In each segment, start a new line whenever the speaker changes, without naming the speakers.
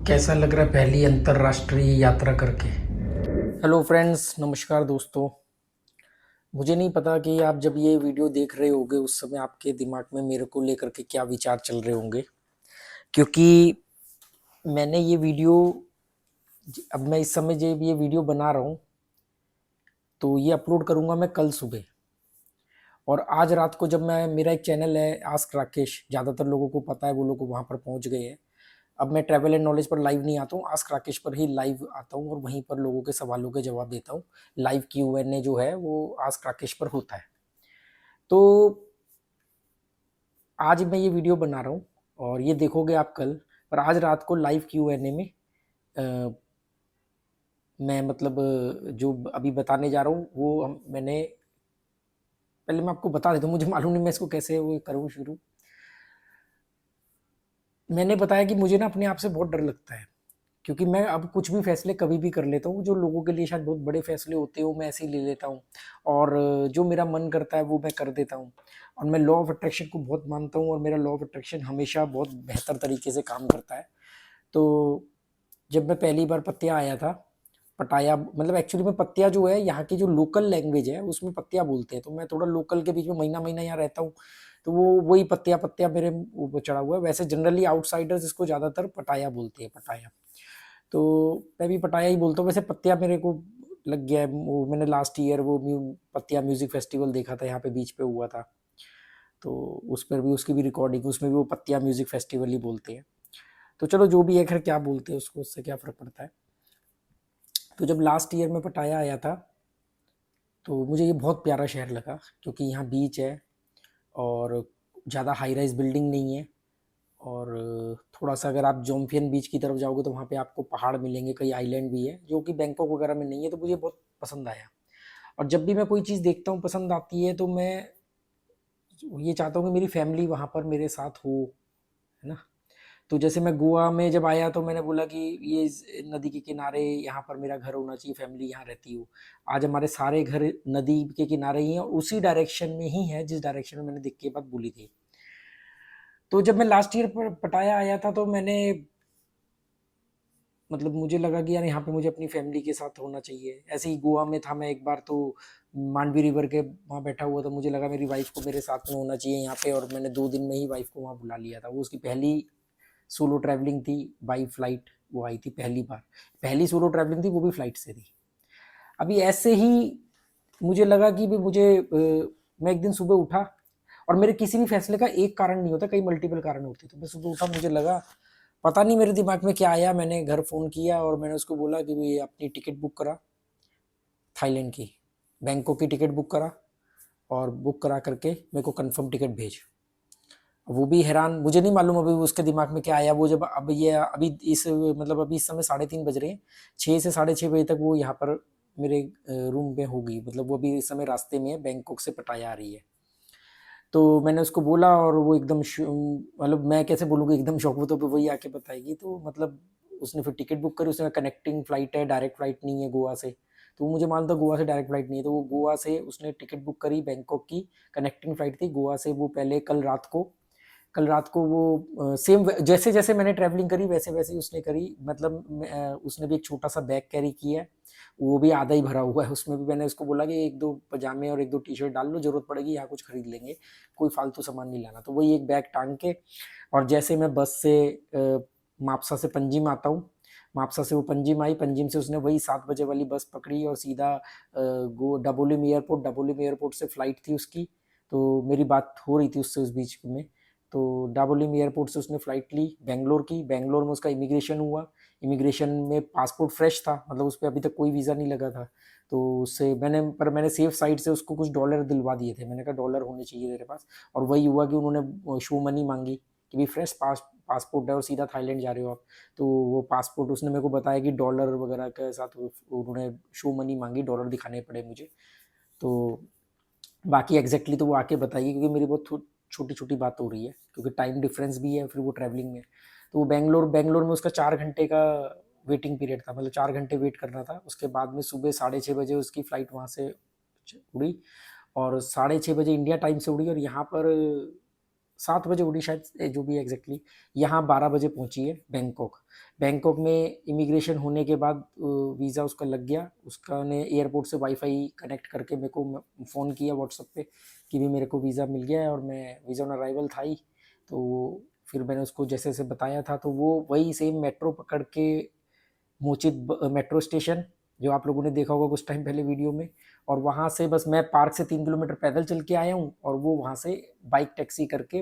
कैसा लग रहा है पहली अंतर्राष्ट्रीय यात्रा करके? हेलो फ्रेंड्स, नमस्कार दोस्तों। मुझे नहीं पता कि आप जब ये वीडियो देख रहे होगे उस समय आपके दिमाग में मेरे को लेकर के क्या विचार चल रहे होंगे, क्योंकि मैंने ये वीडियो अब मैं इस समय जब ये वीडियो बना रहा हूँ तो ये अपलोड करूँगा मैं कल सुबह। और आज रात को जब मैं मेरा एक चैनल है आस्क राकेश, ज़्यादातर लोगों को पता है, वो लोग वहाँ पर पहुँच गए हैं। अब मैं ट्रैवल एंड नॉलेज पर लाइव नहीं आता हूँ, आस्क राकेश पर ही लाइव आता हूँ और वहीं पर लोगों के सवालों के जवाब देता हूँ। लाइव Q&A जो है वो आस्क राकेश पर होता है। तो आज मैं ये वीडियो बना रहा हूँ और ये देखोगे आप कल, पर आज रात को लाइव Q&A में अ, मैं मतलब जो अभी बताने जा रहा हूँ वो मैंने पहले मैं आपको बता देता हूँ, मुझे मालूम नहीं मैं इसको कैसे वो करूँ शुरू। मैंने बताया कि मुझे ना अपने आप से बहुत डर लगता है, क्योंकि मैं अब कुछ भी फैसले कभी भी कर लेता हूँ, जो लोगों के लिए शायद बहुत बड़े फैसले होते हो मैं ऐसे ही ले लेता हूँ। और जो मेरा मन करता है वो मैं कर देता हूँ। और मैं लॉ ऑफ अट्रैक्शन को बहुत मानता हूँ और मेरा लॉ ऑफ अट्रैक्शन हमेशा बहुत बेहतर तरीके से काम करता है। तो जब मैं पहली बार पतिया आया था, पटाया मतलब एक्चुअली में पतिया जो है यहाँ की जो लोकल लैंग्वेज है उसमें पतिया बोलते हैं, तो मैं थोड़ा लोकल के बीच में महीना महीना यहाँ रहता हूँ, तो वो वही पतिया पतिया मेरे ऊपर चढ़ा हुआ है। वैसे जनरली आउटसाइडर्स इसको ज़्यादातर पटाया बोलते हैं, पटाया। तो मैं भी पटाया ही बोलता हूँ। वैसे पतिया मेरे को लग गया है, वो मैंने लास्ट ईयर वो पतिया म्यूजिक फेस्टिवल देखा था, यहाँ पे बीच पे हुआ था, तो उस पर भी उसकी भी रिकॉर्डिंग, उसमें भी वो पतिया म्यूजिक फेस्टिवल ही बोलते हैं। तो चलो जो भी है, खैर क्या बोलते हैं उसको, उससे क्या फ़र्क पड़ता है। तो जब लास्ट ईयर में पटाया आया था तो मुझे ये बहुत प्यारा शहर लगा, क्योंकि यहाँ बीच है और ज़्यादा हाई राइज बिल्डिंग नहीं है। और थोड़ा सा अगर आप जोम्फियन बीच की तरफ जाओगे तो वहाँ पे आपको पहाड़ मिलेंगे, कई आइलैंड भी है जो कि बैंकॉक वगैरह में नहीं है, तो मुझे बहुत पसंद आया। और जब भी मैं कोई चीज़ देखता हूँ पसंद आती है तो मैं ये चाहता हूँ कि मेरी फैमिली वहाँ पर मेरे साथ हो, है ना। तो जैसे मैं गोवा में जब आया तो मैंने बोला कि ये नदी के किनारे यहाँ पर मेरा घर होना चाहिए, फैमिली यहाँ रहती हो। आज हमारे सारे घर नदी के किनारे ही हैं और उसी डायरेक्शन में ही है जिस डायरेक्शन में मैंने देख के बात बोली थी। तो जब मैं लास्ट ईयर पर पटाया आया था तो मैंने मतलब मुझे लगा कि यार यहाँ पे मुझे अपनी फैमिली के साथ होना चाहिए। ऐसे ही गोवा में था मैं एक बार, तो मांडवी रिवर के वहाँ बैठा हुआ था, मुझे लगा मेरी वाइफ को मेरे साथ में होना चाहिए यहाँ पे, और मैंने 2 दिन में ही वाइफ को वहाँ बुला लिया था। वो उसकी पहली सोलो ट्रैवलिंग थी बाई फ्लाइट, वो आई थी पहली बार, पहली सोलो ट्रैवलिंग थी, वो भी फ्लाइट से थी। अभी ऐसे ही मुझे लगा कि भी मुझे मैं एक दिन सुबह उठा, और मेरे किसी भी फैसले का एक कारण नहीं होता, कई मल्टीपल कारण होते। तो मैं सुबह उठा, मुझे लगा पता नहीं मेरे दिमाग में क्या आया, मैंने घर फ़ोन किया और मैंने उसको बोला कि भाई अपनी टिकट बुक करा थाईलैंड की, बैंकॉक की टिकट बुक करा, और बुक करा करके मेरे को कंफर्म टिकट भेज। वो भी हैरान, मुझे नहीं मालूम अभी उसके दिमाग में क्या आया। वो जब अब ये अभी इस मतलब अभी इस समय 3:30 बज रहे हैं, 6 से 6:30 बजे तक वो यहाँ पर मेरे रूम में होगी, मतलब वो अभी इस समय रास्ते में है, बैंकॉक से पटाया आ रही है। तो मैंने उसको बोला और वो एकदम मतलब मैं कैसे बोलूँगा एकदम शौक, वो तो वही आके बताएगी। तो मतलब उसने फिर टिकट बुक करी, उसने कनेक्टिंग फ़्लाइट है, डायरेक्ट फ़्लाइट नहीं है गोवा से। तो वो मुझे मालूम था गोवा से डायरेक्ट फ़्लाइट नहीं है, तो वो गोवा से उसने टिकट बुक करी बैंकॉक की, कनेक्टिंग फ़्लाइट थी गोवा से। वो पहले कल रात को वो सेम जैसे जैसे मैंने ट्रैवलिंग करी वैसे वैसे ही उसने करी। मतलब उसने भी एक छोटा सा बैग कैरी किया है, वो भी आधा ही भरा हुआ है। उसमें भी मैंने उसको बोला कि 1-2 पजामे और 1-2 टी-शर्ट डाल लो, ज़रूरत पड़ेगी यहाँ कुछ खरीद लेंगे, कोई फालतू सामान नहीं लाना। तो वही एक बैग टांग के, और जैसे मैं बस से मापसा से पंजिम आता हूँ, मापसा से वो पंजिम आई, पंजिम से उसने वही 7 बजे वाली बस पकड़ी और सीधा गो डबोलिम एयरपोर्ट, डबोलिम एयरपोर्ट से फ़्लाइट थी उसकी। तो मेरी बात हो रही थी उससे उस बीच में। तो डाबोलिम एयरपोर्ट से उसने फ़्लाइट ली बेंगलोर की, बेंगलोर में उसका इमिग्रेशन हुआ। इमिग्रेशन में पासपोर्ट फ्रेश था, मतलब उस पर अभी तक कोई वीज़ा नहीं लगा था। तो उससे मैंने सेफ साइड से उसको कुछ डॉलर दिलवा दिए थे, मैंने कहा डॉलर होने चाहिए तेरे पास। और वही हुआ कि उन्होंने शो मनी मांगी कि भाई फ्रेश पासपोर्ट है और सीधा थाईलैंड जा रहे हो आप। तो वो पासपोर्ट उसने मेरे को बताया कि डॉलर वगैरह के साथ उन्होंने शो मनी मांगी, डॉलर दिखाने पड़े मुझे। तो बाकी एग्जैक्टली तो वो आके बताइए, क्योंकि मेरी बहुत छोटी छोटी बात हो रही है, क्योंकि टाइम डिफरेंस भी है, फिर वो ट्रैवलिंग में। तो वो बेंगलोर में उसका 4 घंटे का वेटिंग पीरियड था, मतलब 4 घंटे वेट करना था। उसके बाद में सुबह 6:30 बजे उसकी फ़्लाइट वहाँ से उड़ी, और 6:30 बजे इंडिया टाइम से उड़ी, और यहाँ पर 7 बजे उड़ी शायद, जो भी एग्जैक्टली। यहाँ 12 बजे पहुंची है बैंकॉक। बैंकॉक में इमिग्रेशन होने के बाद वीज़ा उसका लग गया। उसका ने एयरपोर्ट से वाईफाई कनेक्ट करके मेरे को फ़ोन किया व्हाट्सएप पे कि भी मेरे को वीज़ा मिल गया है, और मैं वीज़ा ऑन अराइवल था ही। तो फिर मैंने उसको जैसे जैसे बताया था, तो वो वही सेम मेट्रो पकड़ के मोचित मेट्रो स्टेशन, जो आप लोगों ने देखा होगा कुछ टाइम पहले वीडियो में, और वहाँ से बस मैं पार्क से 3 किलोमीटर पैदल चल के आया हूँ, और वो वहाँ से बाइक टैक्सी करके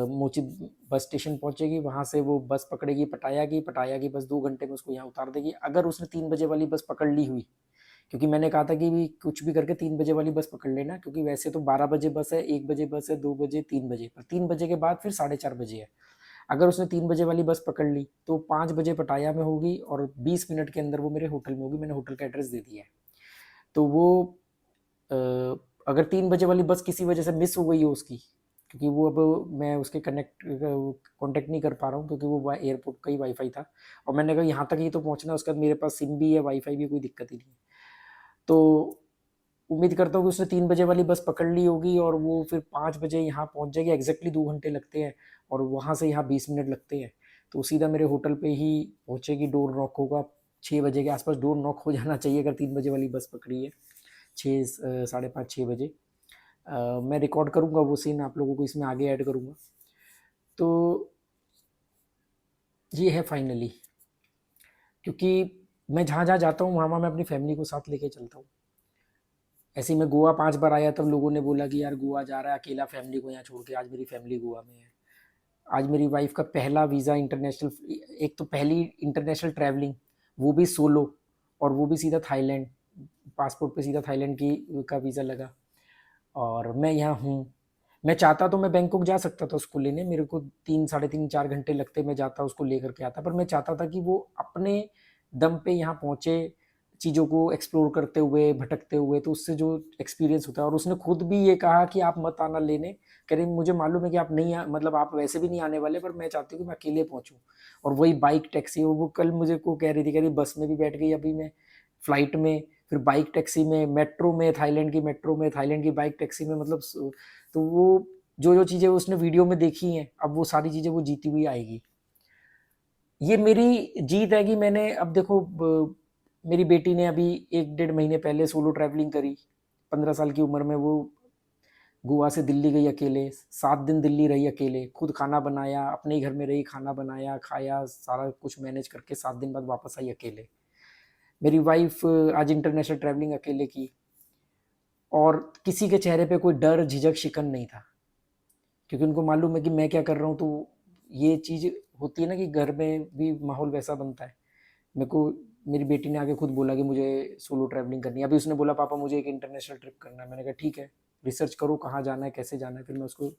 मोचित बस स्टेशन पहुँचेगी। वहाँ से वो बस पकड़ेगी पटाया की बस 2 घंटे में उसको यहाँ उतार देगी, अगर उसने 3 बजे वाली बस पकड़ ली हुई। क्योंकि मैंने कहा था कि भी कुछ भी करके 3 बजे वाली बस पकड़ लेना, क्योंकि वैसे तो 12 बजे बस है, 1 बजे बस है, 2 बजे, 3 बजे, पर 3 बजे के बाद फिर 4:30 बजे है। अगर उसने 3 बजे वाली बस पकड़ ली तो 5 बजे पटाया में होगी, और 20 मिनट के अंदर वो मेरे होटल में होगी। मैंने होटल का एड्रेस दे दिया है। तो वो अ, अगर 3 बजे वाली बस किसी वजह से मिस हो गई है उसकी, क्योंकि वो अब मैं उसके कांटेक्ट नहीं कर पा रहा हूँ, क्योंकि वो एयरपोर्ट का ही वाईफाई था, और मैंने कहा यहाँ तक ही तो पहुँचना है, उसके बाद मेरे पास सिम भी है, वाईफाई भी, कोई दिक्कत ही नहीं है। तो उम्मीद करता हूँ कि उसने 3 बजे वाली बस पकड़ ली होगी, और वो फिर 5 बजे यहाँ पहुँच जाएगी। एग्जैक्टली 2 घंटे लगते हैं, और वहाँ से यहाँ 20 मिनट लगते हैं। तो सीधा मेरे होटल पे ही पहुँचेगी। डोर नॉक होगा 6 बजे के आसपास, डोर नॉक हो जाना चाहिए अगर 3 बजे वाली बस पकड़ी है। 5:30 6 बजे मैं रिकॉर्ड करूँगा वो सीन, आप लोगों को इसमें आगे ऐड करूँगा। तो ये है फाइनली, क्योंकि मैं जहाँ जहाँ जाता हूँ वहाँ वहाँ मैं अपनी फैमिली को साथ लेके चलता हूँ। ऐसे ही मैं गोवा 5 बार आया, तब लोगों ने बोला कि यार गोवा जा रहा है अकेला फैमिली को यहाँ छोड़ के। आज मेरी फैमिली गोवा में है। आज मेरी वाइफ का पहला वीज़ा इंटरनेशनल, एक तो पहली इंटरनेशनल ट्रैवलिंग, वो भी सोलो, और वो भी सीधा थाईलैंड। पासपोर्ट पे सीधा थाईलैंड की का वीज़ा लगा, और मैं यहाँ हूँ। मैं चाहता तो मैं बैंकॉक जा सकता था उसको लेने, मेरे को 3 साढ़े 3 4 घंटे लगते, मैं जाता उसको लेकर के आता, पर मैं चाहता था कि वो अपने दम पे यहाँ पहुँचे, चीज़ों को एक्सप्लोर करते हुए, भटकते हुए, तो उससे जो एक्सपीरियंस होता है। और उसने खुद भी ये कहा कि आप मत आना लेने, कह रही मुझे मालूम है कि आप नहीं मतलब आप वैसे भी नहीं आने वाले, पर मैं चाहती हूँ कि मैं अकेले पहुँचूँ। और वही बाइक टैक्सी, वो कल मुझे को कह रही थी, कह रही बस में भी बैठ गई अभी मैं, फ्लाइट में, फिर बाइक टैक्सी में, मेट्रो में, थाईलैंड की मेट्रो में, थाईलैंड की बाइक टैक्सी में, मतलब तो वो जो जो चीज़ें उसने वीडियो में देखी हैं, अब वो सारी चीज़ें वो जीती हुई आएगी। ये मेरी जीत है कि मैंने, अब देखो मेरी बेटी ने अभी 1 डेढ़ महीने पहले सोलो ट्रैवलिंग करी। 15 साल की उम्र में वो गोवा से दिल्ली गई अकेले, 7 दिन दिल्ली रही अकेले, खुद खाना बनाया, अपने ही घर में रही, खाना बनाया, खाया, सारा कुछ मैनेज करके 7 दिन बाद वापस आई अकेले। मेरी वाइफ आज इंटरनेशनल ट्रैवलिंग अकेले की, और किसी के चेहरे पे कोई डर, झिझक, शिकन नहीं था, क्योंकि उनको मालूम है कि मैं क्या कर रहा हूँ। तो ये चीज़ होती है ना कि घर में भी माहौल वैसा बनता है। मेरे को मेरी बेटी ने आके खुद बोला कि मुझे सोलो ट्रैवलिंग करनी है। अभी उसने बोला पापा मुझे एक इंटरनेशनल ट्रिप करना है। मैंने कहा ठीक है, रिसर्च करो कहाँ जाना है, कैसे जाना है, फिर मैं उसको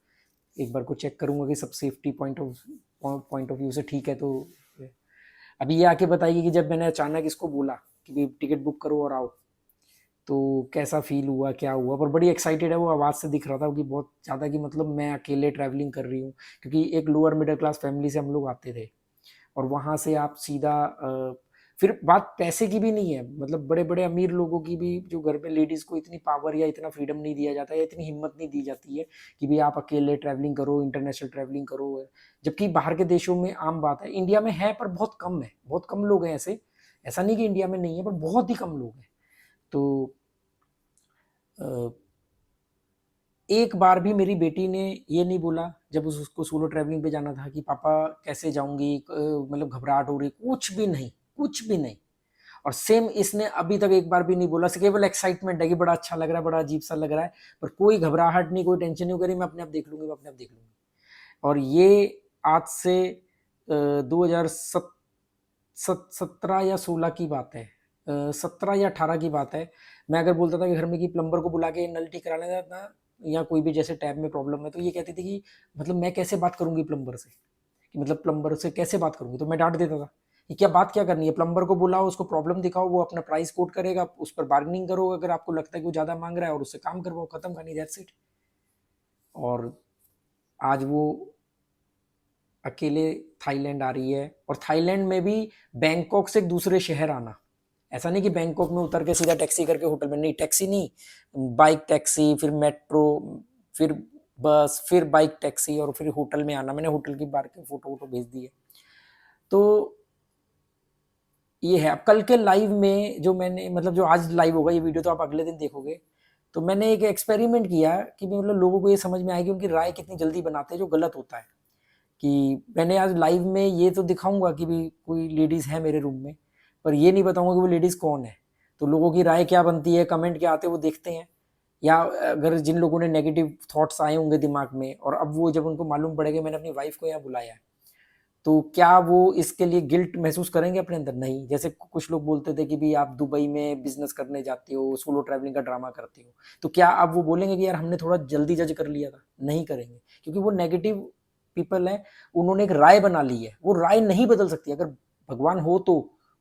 एक बार को चेक करूँगा कि सब सेफ्टी पॉइंट ऑफ व्यू से ठीक है। तो अभी ये आके बताइए कि जब मैंने अचानक इसको बोला कि भाई टिकट बुक करो और आओ, तो कैसा फील हुआ, क्या हुआ। पर बड़ी एक्साइटेड है वो, आवाज़ से दिख रहा था कि बहुत ज़्यादा, कि मतलब मैं अकेले ट्रैवलिंग कर रही हूँ। क्योंकि एक लोअर मिडिल क्लास फैमिली से हम लोग आते थे, और वहाँ से आप सीधा फिर बात पैसे की भी नहीं है, मतलब बड़े बड़े अमीर लोगों की भी, जो घर में लेडीज़ को इतनी पावर या इतना फ्रीडम नहीं दिया जाता, या इतनी हिम्मत नहीं दी जाती है कि भाई आप अकेले ट्रैवलिंग करो, इंटरनेशनल ट्रैवलिंग करो। जबकि बाहर के देशों में आम बात है, इंडिया में है पर बहुत कम है, बहुत कम लोग हैं ऐसे। ऐसा नहीं कि इंडिया में नहीं है, पर बहुत ही कम लोग हैं। तो एक बार भी मेरी बेटी ने ये नहीं बोला, जब उसको सोलो ट्रैवलिंग पे जाना था, कि पापा कैसे जाऊंगी, मतलब घबराहट हो रही, कुछ भी नहीं, कुछ भी नहीं। और सेम इसने अभी तक एक बार भी नहीं बोला, केवल एक्साइटमेंट है कि बड़ा अच्छा लग रहा है, बड़ा अजीब सा लग रहा है, पर कोई घबराहट नहीं, कोई टेंशन नहीं करी, मैं अपने आप देख लूंगी, मैं अपने आप देख लूंगी। और ये आज से 2017 या 16 की बात है, 17 या 18 की बात है। मैं अगर बोलता था कि घर में कि प्लम्बर को बुला के नल ठीक करा लेना था, या कोई भी जैसे टैप में प्रॉब्लम है, तो ये कहती थी कि मतलब मैं कैसे बात करूंगी प्लम्बर से, कि मतलब प्लम्बर से कैसे बात करूंगी। तो मैं डांट देता था कि क्या बात क्या करनी है, प्लम्बर को बुलाओ, उसको प्रॉब्लम दिखाओ, वो अपना प्राइस कोट करेगा, उस पर बार्गेनिंग करो, अगर आपको लगता है कि वो ज़्यादा मांग रहा है, और उससे काम करवाओ, खत्म कहानी, दैट्स इट। और आज वो अकेले थाईलैंड आ रही है, और थाईलैंड में भी बैंकॉक से एक दूसरे शहर आना, ऐसा नहीं कि बैंकॉक में उतर के सीधा टैक्सी करके होटल में, नहीं, टैक्सी नहीं, बाइक टैक्सी, फिर मेट्रो, फिर बस, फिर बाइक, टैक्सी और फिर होटल में आना। मैंने होटल की बाहर के फ़ोटो वोटो भेज दिए। तो ये है। अब कल के लाइव में जो मैंने मतलब जो आज लाइव होगा, ये वीडियो तो आप अगले दिन देखोगे, तो मैंने एक एक्सपेरिमेंट किया कि मतलब लोगों को ये समझ में आएगी उनकी राय कितनी जल्दी बनाते हैं, जो गलत होता है। कि मैंने आज लाइव में ये तो दिखाऊंगा कि भी कोई लेडीज़ है मेरे रूम में, पर ये नहीं बताऊंगा कि वो लेडीज़ कौन है। तो लोगों की राय क्या बनती है, कमेंट क्या आते हैं, वो देखते हैं। या अगर जिन लोगों ने नेगेटिव थॉट्स आए होंगे दिमाग में, और अब वो जब उनको मालूम पड़ेगा मैंने अपनी वाइफ को यहाँ बुलाया है, तो क्या वो इसके लिए गिल्ट महसूस करेंगे अपने अंदर? नहीं। जैसे कुछ लोग बोलते थे कि भी आप दुबई में बिजनेस करने जाते हो, सोलो ट्रैवलिंग का ड्रामा करते हो, तो क्या अब वो बोलेंगे कि यार हमने थोड़ा जल्दी जज कर लिया था? नहीं करेंगे, क्योंकि वो नेगेटिव पीपल है। उन्होंने एक राय बना ली है, वो राय नहीं बदल सकती। अगर भगवान हो तो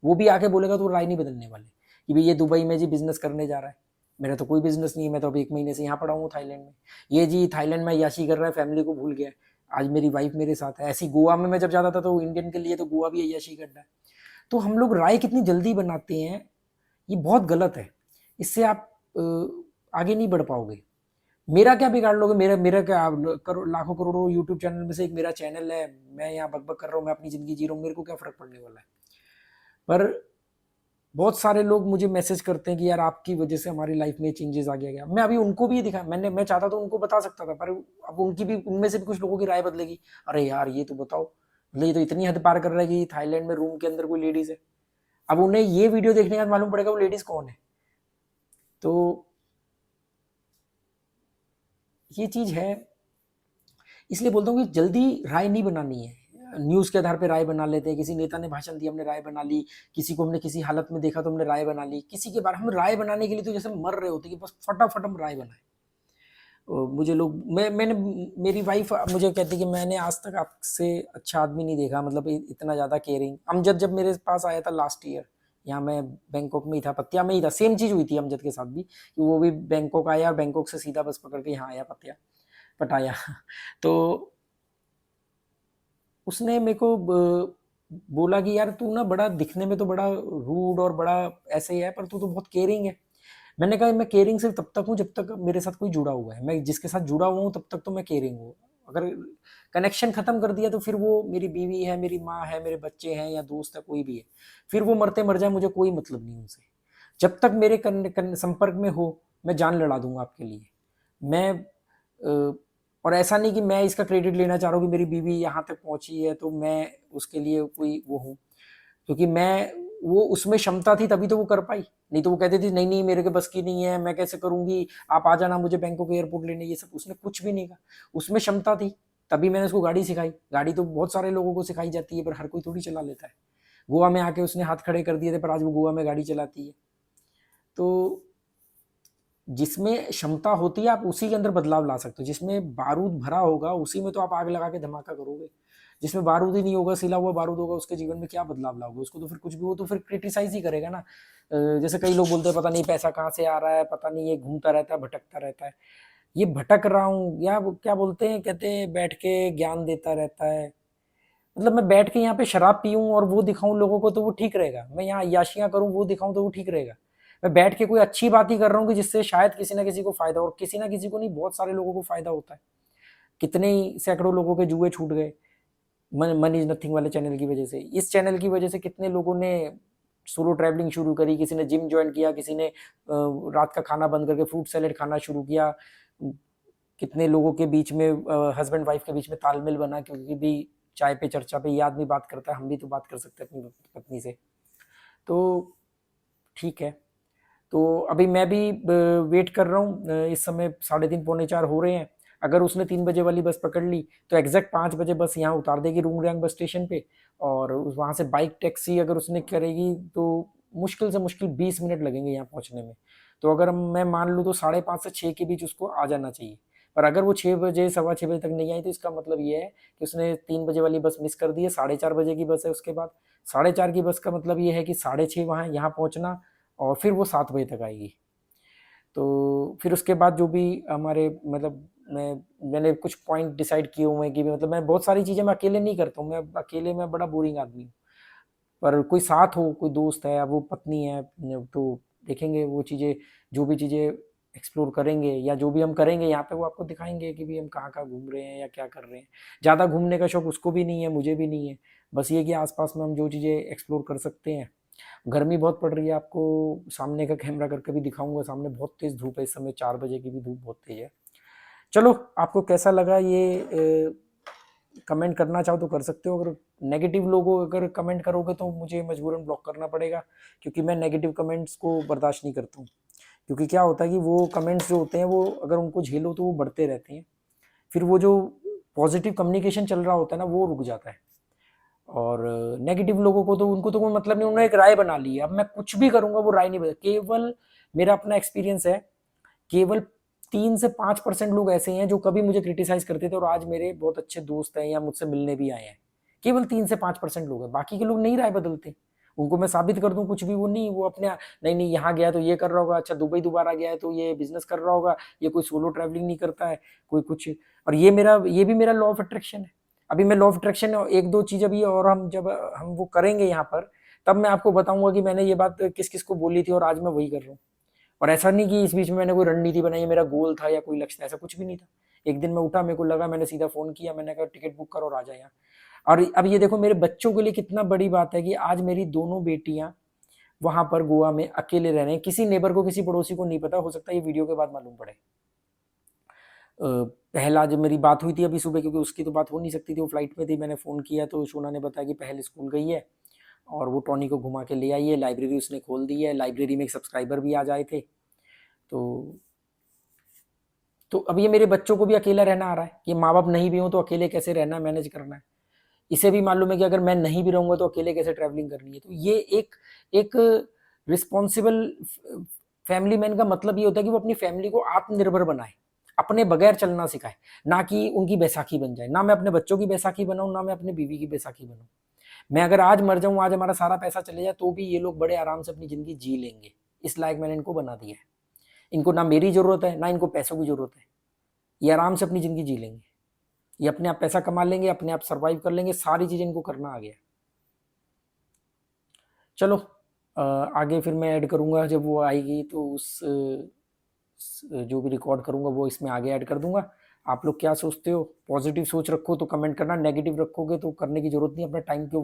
वो भी आके बोलेगा तो राय नहीं बदलने वाले कि भाई ये दुबई में जी बिजनेस करने जा रहा है। मेरा तो कोई बिजनेस नहीं है, मैं तो अभी 1 महीने से यहाँ पड़ा हूँ थाईलैंड में। ये जी थाईलैंड में याशी कर रहा है, फैमिली को भूल गया है। आज मेरी वाइफ मेरे साथ है। ऐसी गोवा में मैं जब जाता था तो इंडियन के लिए तो गोवा भी अय्याशी करना है। तो हम लोग राय कितनी जल्दी बनाते हैं, ये बहुत गलत है। इससे आप आगे नहीं बढ़ पाओगे। मेरा क्या बिगाड़ लोगे? मेरा मेरा क्या, लाखों करोड़ों यूट्यूब चैनल में से एक मेरा चैनल है। मैं यहाँ बकबक कर रहा हूँ, मैं अपनी ज़िंदगी जी रहा हूँ, मेरे को क्या फ़र्क पड़ने वाला है? पर बहुत सारे लोग मुझे मैसेज करते हैं कि यार आपकी वजह से हमारी लाइफ में चेंजेस आ गया। मैं अभी उनको भी दिखा, मैं चाहता तो उनको बता सकता था, पर अब उनकी भी, उनमें से भी कुछ लोगों की राय बदलेगी। अरे यार ये तो बताओ, मतलब ये तो इतनी हद पार कर रहा है कि थाईलैंड में रूम के अंदर कोई लेडीज है। अब उन्हें ये वीडियो देखने के बाद मालूम पड़ेगा वो लेडीज कौन है। तो ये चीज है। इसलिए बोलता हूँ कि जल्दी राय नहीं बनानी है। न्यूज़ के आधार पे राय बना लेते हैं, किसी नेता ने भाषण दिया हमने राय बना ली, किसी को हमने किसी हालत में देखा तो हमने राय बना ली। किसी के बारे हम राय बनाने के लिए तो जैसे मर रहे होते कि बस फटाफट हम राय बनाए। मुझे लोग, मैंने, मेरी वाइफ मुझे कहती कि मैंने आज तक आपसे अच्छा आदमी नहीं देखा, मतलब इतना ज़्यादा केयरिंग। अमजद जब मेरे पास आया था लास्ट ईयर, यहाँ मैं बैंकॉक में ही था, पतिया में ही था, सेम चीज़ हुई थी अमजद के साथ भी, कि वो भी बैंकॉक आया और बैंकॉक से सीधा बस पकड़ के यहाँ आया पतिया, पटाया। तो उसने मेरे को बोला कि यार तू ना बड़ा दिखने में तो बड़ा रूड और बड़ा ऐसे ही है, पर तू तो बहुत केयरिंग है। मैंने कहा मैं केयरिंग सिर्फ तब तक हूँ जब तक मेरे साथ कोई जुड़ा हुआ है। मैं जिसके साथ जुड़ा हुआ हूँ तब तक तो मैं केयरिंग हूँ। अगर कनेक्शन खत्म कर दिया तो फिर वो मेरी बीवी है, मेरी माँ है, मेरे बच्चे हैं या दोस्त है, कोई भी है, फिर वो मरते मर जाए, मुझे कोई मतलब नहीं उनसे। जब तक मेरे संपर्क में हो, मैं जान लड़ा दूंगा आपके लिए। मैं और ऐसा नहीं कि मैं इसका क्रेडिट लेना चाह रहा हूँ कि मेरी बीवी यहाँ तक पहुंची है तो मैं उसके लिए कोई वो हूँ, क्योंकि मैं, वो उसमें क्षमता थी तभी तो वो कर पाई। नहीं तो वो कहती थी नहीं नहीं मेरे के बस की नहीं है, मैं कैसे करूंगी, आप आ जाना मुझे बैंकॉक एयरपोर्ट लेने, ये सब उसने कुछ भी नहीं कहा। उसमें क्षमता थी तभी मैंने उसको गाड़ी सिखाई। गाड़ी तो बहुत सारे लोगों को सिखाई जाती है, पर हर कोई थोड़ी चला लेता है। गोवा में आके उसने हाथ खड़े कर दिए थे, पर आज वो गोवा में गाड़ी चलाती है। तो जिसमें क्षमता होती है आप उसी के अंदर बदलाव ला सकते हो। जिसमें बारूद भरा होगा उसी में तो आप आग लगा के धमाका करोगे। जिसमें बारूद ही नहीं होगा, सिला हुआ बारूद होगा, उसके जीवन में क्या बदलाव लाओगे? उसको तो फिर कुछ भी, वो तो फिर क्रिटिसाइज ही करेगा ना। जैसे कई लोग बोलते हैं पता नहीं पैसा कहाँ से आ रहा है, पता नहीं ये घूमता रहता है, भटकता रहता है। ये भटक रहा हूँ या क्या बोलते हैं, कहते हैं बैठ के ज्ञान देता रहता है। मतलब मैं बैठ के यहाँ पे शराब पीऊँ और वो दिखाऊं लोगों को तो वो ठीक रहेगा, मैं यहाँ याशियां करूँ वो दिखाऊं तो वो ठीक रहेगा। मैं बैठ के कोई अच्छी बात ही कर रहा हूँ कि जिससे शायद किसी ना किसी को फायदा हो, और किसी ना किसी को नहीं, बहुत सारे लोगों को फायदा होता है। कितने ही सैकड़ों लोगों के जुए छूट गए मनी इज नथिंग वाले चैनल की वजह से। इस चैनल की वजह से कितने लोगों ने सोलो ट्रैवलिंग शुरू करी, किसी ने जिम ज्वाइन किया, किसी ने रात का खाना बंद करके फ्रूट सैलेड खाना शुरू किया। कितने लोगों के बीच में, हस्बैंड वाइफ के बीच में तालमेल बना, क्योंकि भी चाय पे चर्चा पे ये आदमी बात करता है, हम भी तो बात कर सकते हैं अपनी पत्नी से। तो ठीक है। तो अभी मैं भी वेट कर रहा हूँ। इस समय 3:30 पौने 4 हो रहे हैं। अगर उसने 3 बजे वाली बस पकड़ ली तो एग्जैक्ट 5 बजे बस यहाँ उतार देगी रूंगरियांग बस स्टेशन पे। और वहाँ से बाइक टैक्सी अगर उसने करेगी तो मुश्किल से मुश्किल 20 मिनट लगेंगे यहाँ पहुँचने में। तो अगर मैं मान लूँ तो 5:30 से 6 के बीच उसको आ जाना चाहिए। पर अगर वो 6 बजे, 6:15 तक नहीं आई तो इसका मतलब ये है कि उसने 3 बजे वाली बस मिस कर दी है। 4:30 बजे की बस है उसके बाद। 4:30 की बस का मतलब ये है कि 6:30 वहाँ यहाँ पहुँचना, और फिर वो 7 बजे तक आएगी। तो फिर उसके बाद जो भी हमारे मतलब मैंने कुछ पॉइंट डिसाइड किए हुए हैं कि मतलब मैं बहुत सारी चीज़ें मैं अकेले नहीं करता हूँ। मैं अकेले मैं बड़ा बोरिंग आदमी हूँ। पर कोई साथ हो, कोई दोस्त है, वो पत्नी है, तो देखेंगे वो चीज़ें, जो भी चीज़ें एक्सप्लोर करेंगे या जो भी हम करेंगे यहाँ पे वो आपको दिखाएंगे कि भी हम कहाँ कहाँ घूम रहे हैं या क्या कर रहे हैं। ज़्यादा घूमने का शौक उसको भी नहीं है, मुझे भी नहीं है, बस ये कि आसपास में हम जो चीज़ें एक्सप्लोर कर सकते हैं। गर्मी बहुत पड़ रही है, आपको सामने का कैमरा करके भी दिखाऊंगा, सामने बहुत तेज़ धूप है इस समय, 4 बजे की भी धूप बहुत तेज़ है। चलो आपको कैसा लगा ये कमेंट करना चाहो तो कर सकते हो। अगर नेगेटिव लोगों अगर कमेंट करोगे तो मुझे मजबूरन ब्लॉक करना पड़ेगा, क्योंकि मैं नेगेटिव कमेंट्स को बर्दाश्त नहीं करता हूँ। क्योंकि क्या होता है कि वो कमेंट्स जो होते हैं वो अगर उनको झेलो तो वो बढ़ते रहते हैं, फिर वो जो पॉजिटिव कम्युनिकेशन चल रहा होता है ना वो रुक जाता है। और नेगेटिव लोगों को तो उनको तो कोई मतलब नहीं, उन्होंने एक राय बना ली है, अब मैं कुछ भी करूँगा वो राय नहीं बदल। केवल मेरा अपना एक्सपीरियंस है, केवल 3 से 5% लोग ऐसे हैं जो कभी मुझे क्रिटिसाइज करते थे और आज मेरे बहुत अच्छे दोस्त हैं या मुझसे मिलने भी आए हैं। केवल 3 से 5% लोग हैं, बाकी के लोग नहीं राय बदलते। उनको मैं साबित कर दूं कुछ भी, वो नहीं, वो अपने नहीं नहीं यहाँ गया तो ये कर रहा होगा, अच्छा दुबई दोबारा गया है तो ये बिजनेस कर रहा होगा, ये कोई सोलो ट्रैवलिंग नहीं करता है, कोई कुछ। और ये भी मेरा लॉ ऑफ अट्रैक्शन है। अभी मैं लॉ ऑफ अट्रैक्शन एक दो चीज अभी और हम जब हम वो करेंगे यहाँ पर, तब मैं आपको बताऊंगा कि मैंने ये बात किस किस को बोली थी और आज मैं वही कर रहा हूँ। और ऐसा नहीं कि इस बीच में मैंने कोई रणनीति बनाई है, मेरा गोल था या कोई लक्ष्य था, ऐसा कुछ भी नहीं था। एक दिन मैं उठा, मेरे को लगा, मैंने सीधा फोन किया, मैंने कहा टिकट बुक करो और आ जा यहाँ। और अब ये देखो मेरे बच्चों के लिए कितना बड़ी बात है कि आज मेरी दोनों बेटियां वहां पर गोवा में अकेले रह रहे हैं, किसी नेबर को किसी पड़ोसी को नहीं पता, हो सकता है ये वीडियो के बाद मालूम पड़े। पहला जब मेरी बात हुई थी अभी सुबह, क्योंकि उसकी तो बात हो नहीं सकती थी, वो फ्लाइट में थी, मैंने फ़ोन किया तो शोना ने बताया कि पहल स्कूल गई है और वो टॉनी को घुमा के ले आई है, लाइब्रेरी उसने खोल दी है, लाइब्रेरी में एक सब्सक्राइबर भी आ जाए थे। तो अब ये मेरे बच्चों को भी अकेला रहना आ रहा है, ये माँ बाप नहीं भी हो तो अकेले कैसे रहना, मैनेज करना है। इसे भी मालूम है कि अगर मैं नहीं भी रहूँगा तो अकेले कैसे ट्रैवलिंग करनी है। तो ये एक रिस्पॉन्सिबल फैमिली मैन का मतलब ये होता है कि वो अपनी फैमिली को आत्मनिर्भर बनाए, अपने बगैर चलना सिखाए, ना कि उनकी बैसाखी बन जाए। ना मैं अपने बच्चों की बैसाखी बनाऊँ, ना मैं अपनी बीवी की बैसाखी बनाऊँ। मैं अगर आज मर जाऊँ, आज हमारा सारा पैसा चले जाए, तो भी ये लोग बड़े आराम से अपनी ज़िंदगी जी लेंगे। इस लायक मैंने इनको बना दिया है। इनको ना मेरी ज़रूरत है, ना इनको पैसों की ज़रूरत है। ये आराम से अपनी ज़िंदगी जी लेंगे, ये अपने आप पैसा कमा लेंगे, अपने आप सर्वाइव कर लेंगे, सारी चीज़ें इनको करना आ गया। चलो आगे फिर मैं ऐड करूँगा, जब वो आएगी तो उस जो भी रिकॉर्ड करूँगा वो इसमें आगे ऐड कर दूंगा। आप लोग क्या सोचते हो? पॉजिटिव सोच रखो तो कमेंट करना, नेगेटिव रखोगे तो करने की ज़रूरत नहीं, अपना टाइम क्यों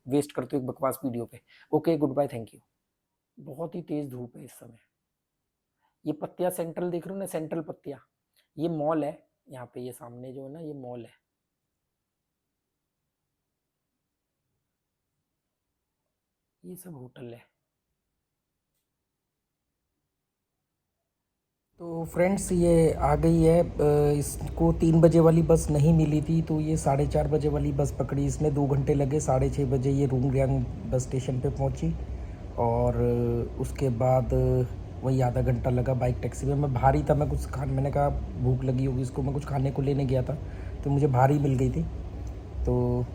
वेस्ट करते हो एक बकवास वीडियो पे। Okay, goodbye, thank you. बहुत ही तेज़ धूप है इस समय। ये पत्तियाँ सेंट्रल देख रहे हो ना, सेंट्रल पत्तियाँ, ये मॉल है यहाँ पे, ये सामने जो है ना ये मॉल है। ये सब होटल है। तो फ्रेंड्स ये आ गई है, इसको 3 बजे वाली बस नहीं मिली थी तो ये 4:30 बजे वाली बस पकड़ी इसने, 2 घंटे लगे, 6:30 बजे ये रुंगरियांग बस स्टेशन पे पहुंची। और उसके बाद वही आधा घंटा लगा बाइक टैक्सी में। मैं भारी था, मैं कुछ मैंने कहा भूख लगी होगी इसको, मैं कुछ खाने को लेने गया था तो मुझे भारी मिल गई थी, तो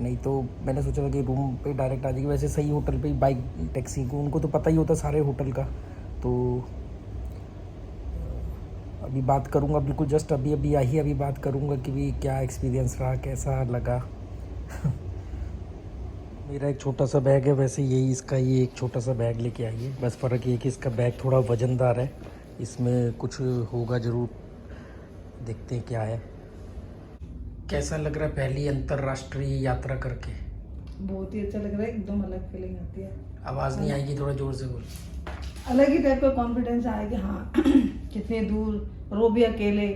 नहीं तो मैंने सोचा था कि रूम पे डायरेक्ट आ जाएगी। वैसे सही होटल पे बाइक टैक्सी को उनको तो पता ही होता सारे होटल का। तो अभी बात करूँगा, बिल्कुल जस्ट अभी अभी आई, अभी बात करूँगा कि भी क्या एक्सपीरियंस रहा, कैसा लगा। मेरा एक छोटा सा बैग है, वैसे यही इसका, ये एक छोटा सा बैग लेके आई है, बस फ़र्क ये कि इसका बैग थोड़ा वज़नदार है, इसमें कुछ होगा ज़रूर, देखते हैं क्या है। कैसा लग रहा है पहली अंतर्राष्ट्रीय यात्रा करके?
बहुत ही अच्छा लग रहा है, एकदम अलग फीलिंग आती है।
आवाज़ नहीं आएगी, थोड़ा ज़ोर से बोल।
अलग ही टाइप का कॉन्फिडेंस आएगा, हाँ। कितने दूर और वो भी अकेले।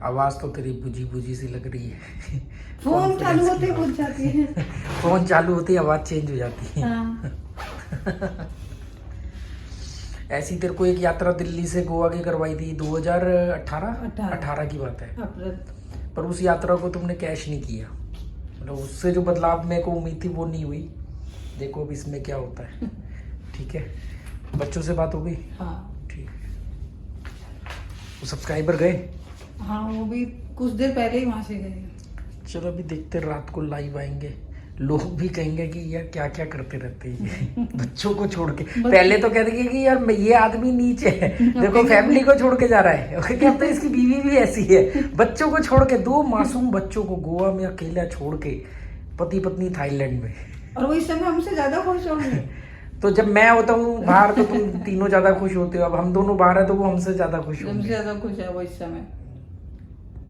आवाज़ तो तेरी बुझी बुझी सी लग रही है।
फोन चालू होते बुझ जाती है।
फ़ोन चालू होते ही आवाज़ चेंज हो जाती है।
हाँ।
ऐसी तेरे को एक यात्रा दिल्ली से गोवा की करवाई थी 2018 की बात है, पर उस यात्रा को तुमने कैश नहीं किया, मतलब उससे जो बदलाव मेरे को उम्मीद थी वो नहीं हुई। देखो अब इसमें क्या होता है। ठीक है, बच्चों से बात हो गई?
हाँ
ठीक है। वो सब्सक्राइबर गए?
हाँ, वो भी कुछ देर पहले ही वहाँ से गए।
चलो अभी देखते रात को लाइव आएंगे, लोग भी कहेंगे कि यार क्या क्या करते रहते हैं बच्चों को छोड़ के। पहले तो कहते कि यार ये आदमी नीचे है, देखो फैमिली को छोड़ के जा रहा है। कहते हैं इसकी बीवी भी ऐसी है, बच्चों को छोड़ के, 2 मासूम बच्चों को गोवा में अकेला छोड़ के, पति पत्नी थाईलैंड में।
और वो इस समय हमसे ज्यादा खुश होंगे।
तो जब मैं होता हूँ बाहर तो तुम तीनों ज्यादा खुश होते हो, अब हम दोनों बाहर है तो वो हमसे ज्यादा खुश
हमसे
होंगे।
ज्यादा खुश है वो इस समय।